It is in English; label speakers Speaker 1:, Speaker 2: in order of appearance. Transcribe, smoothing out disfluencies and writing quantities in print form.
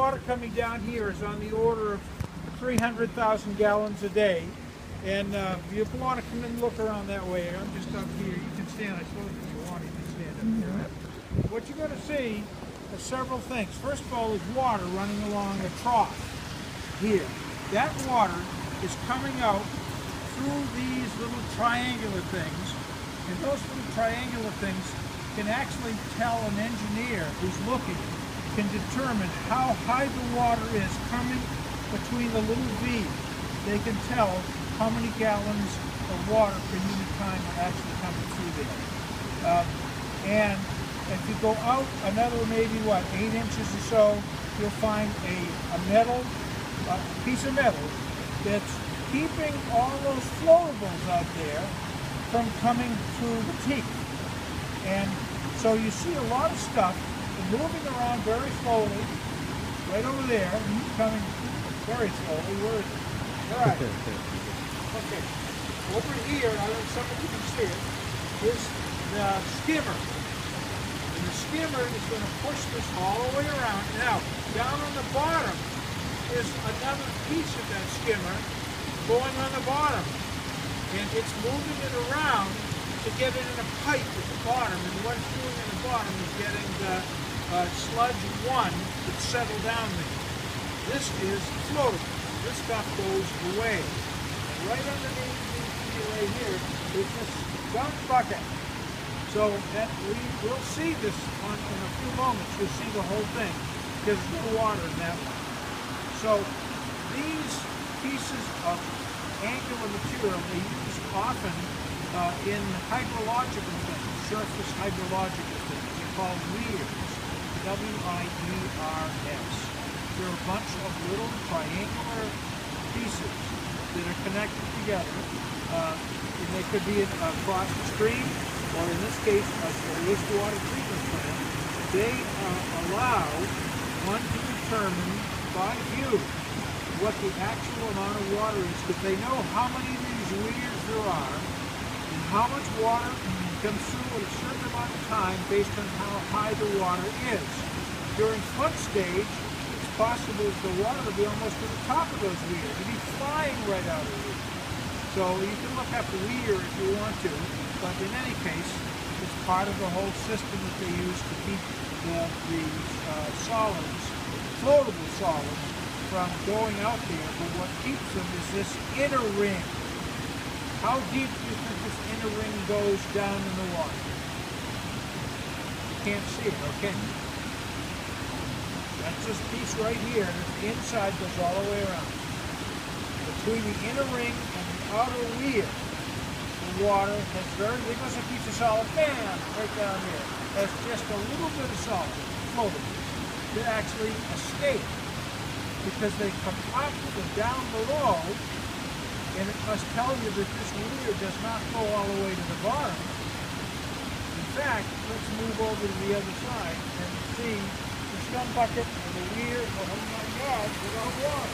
Speaker 1: water coming down here is on the order of 300,000 gallons a day. And if you want to come and look around that way, I'm just up here. You can stand, I suppose, if you want, you can stand up there. What you're going to see are several things. First of all, is water running along a trough here. That water is coming out through these little triangular things, and those little triangular things can actually tell an engineer who's looking, can determine how high the water is coming between the little V. They can tell how many gallons of water per unit time are actually coming through there. And if you go out another maybe, 8 inches or so, you'll find a piece of metal that's keeping all those floatables out there from coming through the teeth. And so you see a lot of stuff moving around very slowly, right over there, coming very slowly. Where is it? All right. Okay. Over here, I don't know if some of you can see it, is the skimmer. And the skimmer is going to push this all the way around. Now, down on the bottom is another piece of that skimmer going on the bottom. And it's moving it around to get it in a pipe at the bottom. And what it's doing in the bottom is getting the sludge 1 that's settled down there. This is floatable. This stuff goes away. And right underneath right here is this gunk bucket. So that we will see this in a few moments. You'll see the whole thing because there's no water in that one. So these pieces of angular material they use often in hydrological things, surface hydrological things. They're called weirs. W-I-E-R-S. They're a bunch of little triangular pieces that are connected together. And they could be across the stream, or in this case, a wastewater treatment plant. They allow one to determine by view what the actual amount of water is, because they know how many of these weirs there are, and how much water comes through at a certain amount of time based on how high the water is. During flood stage, it's possible that the water will be almost to the top of those weirs. It'll be flying right out of the weir. So you can look up the weir if you want to, but in any case, it's part of the whole system that they use to keep the solids, floatable solids, from going out there. But what keeps them is this inner ring. How deep do you think this inner ring goes down in the water? You can't see it, okay? That's this piece right here, and the inside goes all the way around. Between the inner ring and the outer weir, the water has there goes a piece of solid, bam, right down here. Has just a little bit of solid floating. They're actually escape, because they come up and down below. And it must tell you that this weir does not go all the way to the bottom. In fact, let's move over to the other side and see the scum bucket and the weir, oh my God, without water.